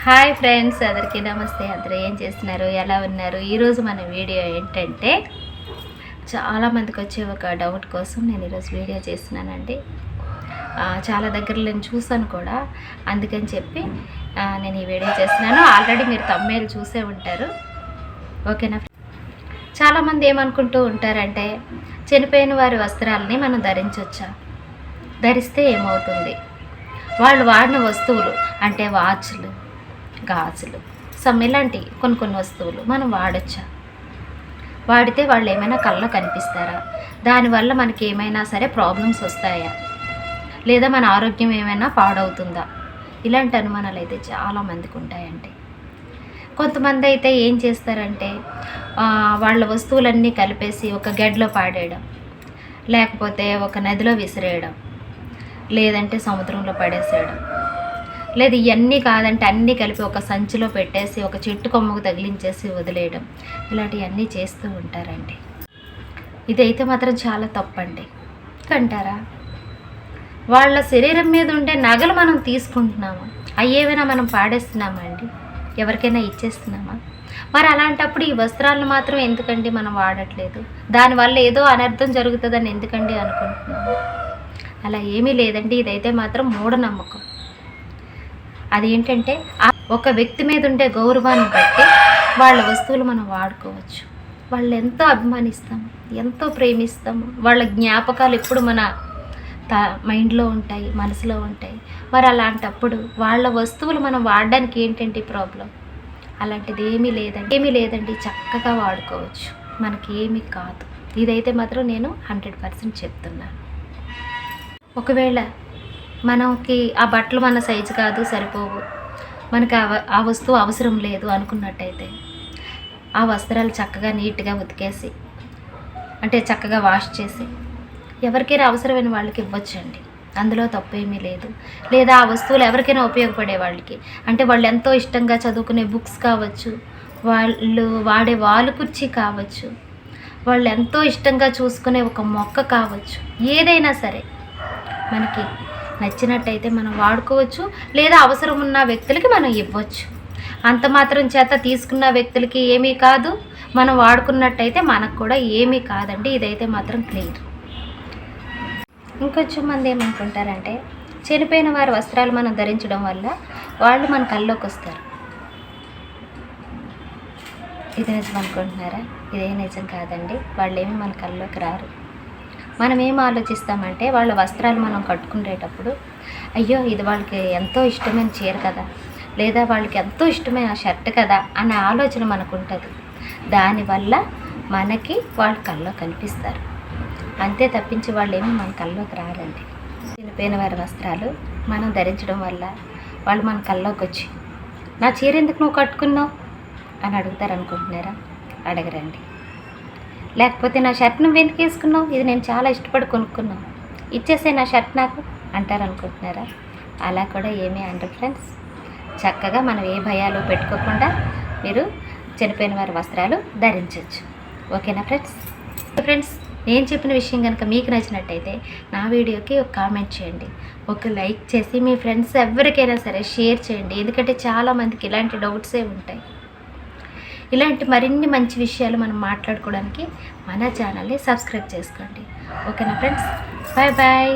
Hi friends, అందరికీ నమస్తే. అందరూ ఏం చేస్తున్నారు, ఎలా ఉన్నారు? ఈరోజు మన వీడియో ఏంటంటే చాలామందికి వచ్చే ఒక డౌట్ కోసం నేను ఈరోజు వీడియో చేస్తున్నానండి. చాలా దగ్గర నేను చూసాను కూడా, అందుకని చెప్పి నేను ఈ వీడియో చేస్తున్నాను. ఆల్రెడీ మీరు థంబ్నెయిల్ చూసే ఉంటారు, ఓకేనా? చాలామంది ఏమనుకుంటూ ఉంటారంటే చనిపోయిన వారి వస్త్రాలని మనం ధరించవచ్చా, ధరిస్తే ఏమవుతుంది, వాళ్ళు వాడిన వస్తువులు అంటే వాచ్లు, గాజులు, ఇలాంటి కొన్ని వస్తువులు మనం వాడచ్చా, వాడితే వాళ్ళు ఏమైనా కళ్ళలో కనిపిస్తారా, దానివల్ల మనకి ఏమైనా సరే ప్రాబ్లమ్స్ వస్తాయా, లేదా మన ఆరోగ్యం ఏమైనా పాడవుతుందా, ఇలాంటి అనుమానాలు అయితే చాలామందికి ఉంటాయండి. కొంతమంది అయితే ఏం చేస్తారంటే వాళ్ళ వస్తువులన్నీ కలిపేసి ఒక గెడ్లో పాడేయడం, లేకపోతే ఒక నదిలో విసిరేయడం, లేదంటే సముద్రంలో పడేసేయడం, లేదు ఇవన్నీ కాదంటే అన్నీ కలిపి ఒక సంచిలో పెట్టేసి ఒక చెట్టు కొమ్మకు తగిలించేసి వదిలేయడం, ఇలాంటివన్నీ చేస్తూ ఉంటారండి. ఇదైతే మాత్రం చాలా తప్పండి. అంటారా, వాళ్ళ శరీరం మీద ఉండే నగలు మనం తీసుకుంటున్నామా, అయ్యేమైనా మనం పాడేస్తున్నామా అండి, ఎవరికైనా ఇచ్చేస్తున్నామా? మరి అలాంటప్పుడు ఈ వస్త్రాలను మాత్రం ఎందుకండి మనం వాడట్లేదు, దానివల్ల ఏదో అనర్థం జరుగుతుందని ఎందుకండి అనుకుంటున్నాము? అలా ఏమీ లేదండి. ఇదైతే మాత్రం మూఢనమ్మకం. అది ఏంటంటే ఒక వ్యక్తి మీద ఉండే గౌరవాన్ని బట్టి వాళ్ళ వస్తువులు మనం వాడుకోవచ్చు. వాళ్ళు ఎంతో అభిమానిస్తాము, ఎంతో ప్రేమిస్తాము, వాళ్ళ జ్ఞాపకాలు ఎప్పుడు మన మైండ్లో ఉంటాయి, మనసులో ఉంటాయి. మరి అలాంటప్పుడు వాళ్ళ వస్తువులు మనం వాడడానికి ఏంటంటే ప్రాబ్లం? అలాంటిది ఏమీ లేదండి, చక్కగా వాడుకోవచ్చు, మనకి ఏమీ కాదు. ఇదైతే మాత్రం నేను 100% చెప్తున్నాను. ఒకవేళ మనకి ఆ బట్టలు మన సైజు కాదు, సరిపోవు, మనకి ఆ వస్తువు అవసరం లేదు అనుకున్నట్టయితే ఆ వస్త్రాలు చక్కగా నీట్గా ఉతికేసి, అంటే చక్కగా వాష్ చేసి ఎవరికైనా అవసరమైన వాళ్ళకి ఇవ్వచ్చండి, అందులో తప్పేమీ లేదు. లేదా ఆ వస్తువులు ఎవరికైనా ఉపయోగపడే వాళ్ళకి, అంటే వాళ్ళు ఎంతో ఇష్టంగా చదువుకునే బుక్స్ కావచ్చు, వాళ్ళు వాడే వాలు కుర్చీ కావచ్చు, వాళ్ళు ఎంతో ఇష్టంగా చూసుకునే ఒక మొక్క కావచ్చు, ఏదైనా సరే మనకి నచ్చినట్టయితే మనం వాడుకోవచ్చు, లేదా అవసరం ఉన్న వ్యక్తులకి మనం ఇవ్వచ్చు. అంత మాత్రం చేత తీసుకున్న వ్యక్తులకి ఏమీ కాదు, మనం వాడుకున్నట్టయితే మనకు కూడా ఏమీ కాదండి. ఇదైతే మాత్రం క్లియర్. ఇంకొంచెం మంది ఏమనుకుంటారంటే చనిపోయిన వారి వస్త్రాలు మనం ధరించడం వల్ల వాళ్ళు మన కల్లోకి వస్తారు. ఇది నిజం అనుకుంటున్నారా? ఇదే నిజం కాదండి. వాళ్ళు ఏమి మన కల్లోకి రారు. మనం ఏం ఆలోచిస్తామంటే వాళ్ళ వస్త్రాలు మనం కట్టుకునేటప్పుడు, అయ్యో ఇది వాళ్ళకి ఎంతో ఇష్టమైన చీర కదా, లేదా వాళ్ళకి ఎంతో ఇష్టమైన షర్ట్ కదా అనే ఆలోచన మనకు ఉంటుంది. దానివల్ల మనకి వాళ్ళ కల్లో కనిపిస్తారు, అంతే తప్పించి వాళ్ళు ఏమీ మన కల్లోకి రారండి. చనిపోయిన వారి వస్త్రాలు మనం ధరించడం వల్ల వాళ్ళు మన కల్లోకి వచ్చి నా చీర ఎందుకు నువ్వు కట్టుకున్నావు అని అడుగుతారు అనుకుంటున్నారా? అడగరండి. లేకపోతే నా షర్ట్ నువ్వు ఎందుకు వేసుకున్నావు, ఇది నేను చాలా ఇష్టపడి కొనుక్కున్నాను, ఇచ్చేసే నా షర్ట్ నాకు అంటారు అనుకుంటున్నారా? అలా కూడా ఏమీ అనరు ఫ్రెండ్స్. చక్కగా మనం ఏ భయాలు పెట్టుకోకుండా మీరు చనిపోయిన వారి వస్త్రాలు ధరించవచ్చు, ఓకేనా ఫ్రెండ్స్? నేను చెప్పిన విషయం కనుక మీకు నచ్చినట్టయితే నా వీడియోకి ఒక కామెంట్ చేయండి, ఒక లైక్ చేసి మీ ఫ్రెండ్స్ ఎవరికైనా సరే షేర్ చేయండి. ఎందుకంటే చాలామందికి ఇలాంటి డౌట్సే ఉంటాయి. ఇలాంటి మరిన్ని మంచి విషయాలు మనం మాట్లాడుకోవడానికి మన ఛానల్ని సబ్స్క్రైబ్ చేసుకోండి, ఓకేనా ఫ్రెండ్స్? Bye bye.